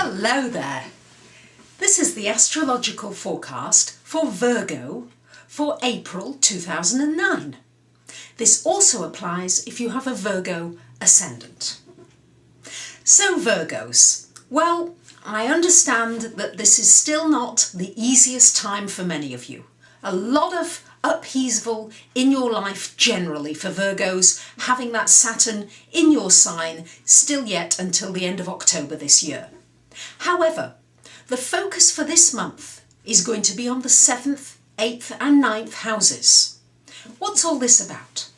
Hello there! This is the astrological forecast for Virgo for April 2009. This also applies if you have a Virgo ascendant. So Virgos, well, I understand that this is still not the easiest time for many of you. A lot of upheaval in your life generally for Virgos, having that Saturn in your sign still yet until the end of October this year. However, the focus for this month is going to be on the 7th, 8th and 9th houses. What's all this about?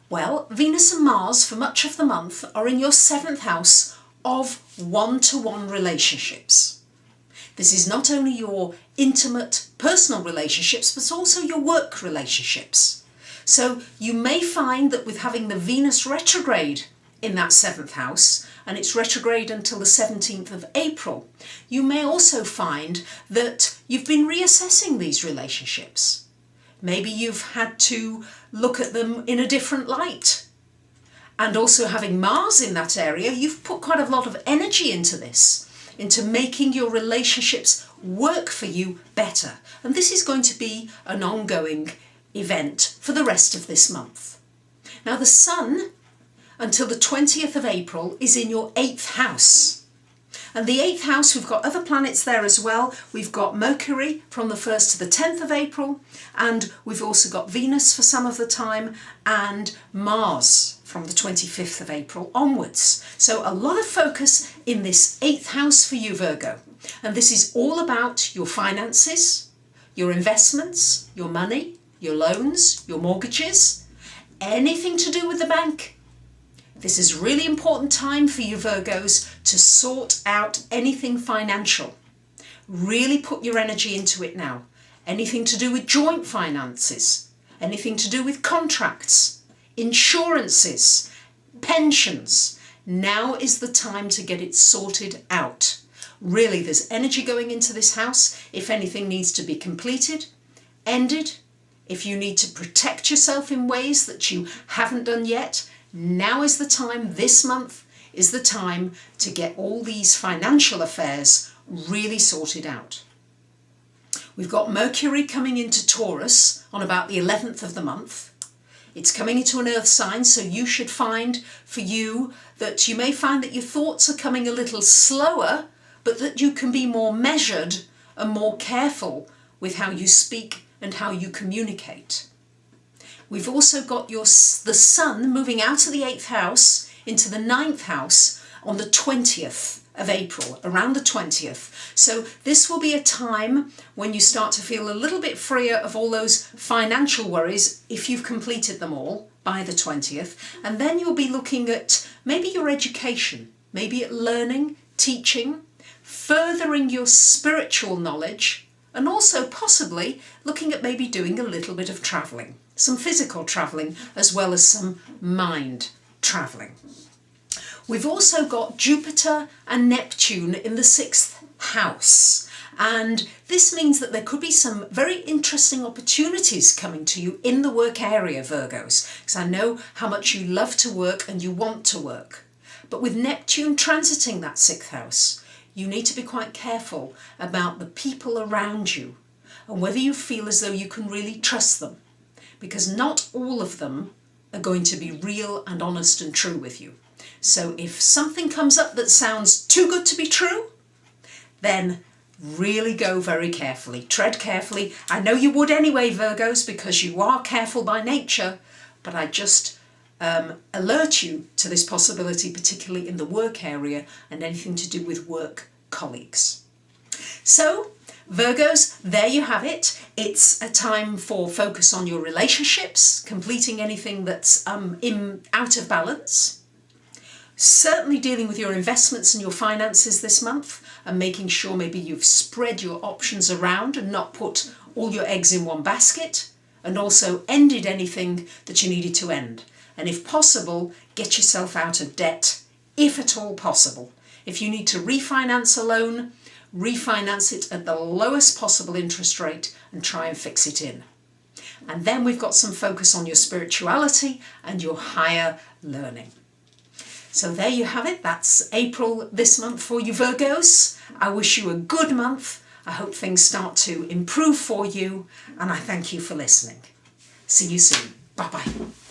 Well, Venus and Mars for much of the month are in your 7th house of one-to-one relationships. This is not only your intimate personal relationships, but also your work relationships. So you may find that with having the Venus retrograde in that 7th house, and it's retrograde until the 17th of April, you may also find that you've been reassessing these relationships. Maybe you've had to look at them in a different light. And also having Mars in that area, you've put quite a lot of energy into this, into making your relationships work for you better. And this is going to be an ongoing event for the rest of this month. Now the Sun, until the 20th of April, is in your 8th house. And the 8th house, we've got other planets there as well. We've got Mercury from the 1st to the 10th of April, and we've also got Venus for some of the time, and Mars from the 25th of April onwards. So a lot of focus in this 8th house for you, Virgo. And this is all about your finances, your investments, your money, your loans, your mortgages, anything to do with the bank. This is a really important time for you Virgos to sort out anything financial. Really put your energy into it now. Anything to do with joint finances, anything to do with contracts, insurances, pensions. Now is the time to get it sorted out. Really, there's energy going into this house. If anything needs to be completed, ended, if you need to protect yourself in ways that you haven't done yet, now is the time, this month is the time to get all these financial affairs really sorted out. We've got Mercury coming into Taurus on about the 11th of the month. It's coming into an earth sign, so you should find for you that you may find that your thoughts are coming a little slower, but that you can be more measured and more careful with how you speak and how you communicate. We've also got the Sun moving out of the 8th house into the 9th house on the 20th of April, around the 20th. So this will be a time when you start to feel a little bit freer of all those financial worries if you've completed them all by the 20th. And then you'll be looking at maybe your education, maybe at learning, teaching, furthering your spiritual knowledge, and also possibly looking at maybe doing a little bit of travelling. Some physical travelling as well as some mind travelling. We've also got Jupiter and Neptune in the 6th house, and this means that there could be some very interesting opportunities coming to you in the work area, Virgos, because I know how much you love to work and you want to work. But with Neptune transiting that 6th house, you need to be quite careful about the people around you and whether you feel as though you can really trust them. Because not all of them are going to be real and honest and true with you. So if something comes up that sounds too good to be true, then really go very carefully, tread carefully. I know you would anyway, Virgos, because you are careful by nature, but I just alert you to this possibility, particularly in the work area and anything to do with work colleagues. So, Virgos, there you have it. It's a time for focus on your relationships, completing anything that's out of balance. Certainly dealing with your investments and your finances this month and making sure maybe you've spread your options around and not put all your eggs in one basket, and also ended anything that you needed to end. And if possible, get yourself out of debt, if at all possible. If you need to refinance a loan, refinance it at the lowest possible interest rate and try and fix it in. And then we've got some focus on your spirituality and your higher learning. So there you have it. That's April this month for you Virgos. I wish you a good month. I hope things start to improve for you, and I thank you for listening. See you soon. Bye-bye.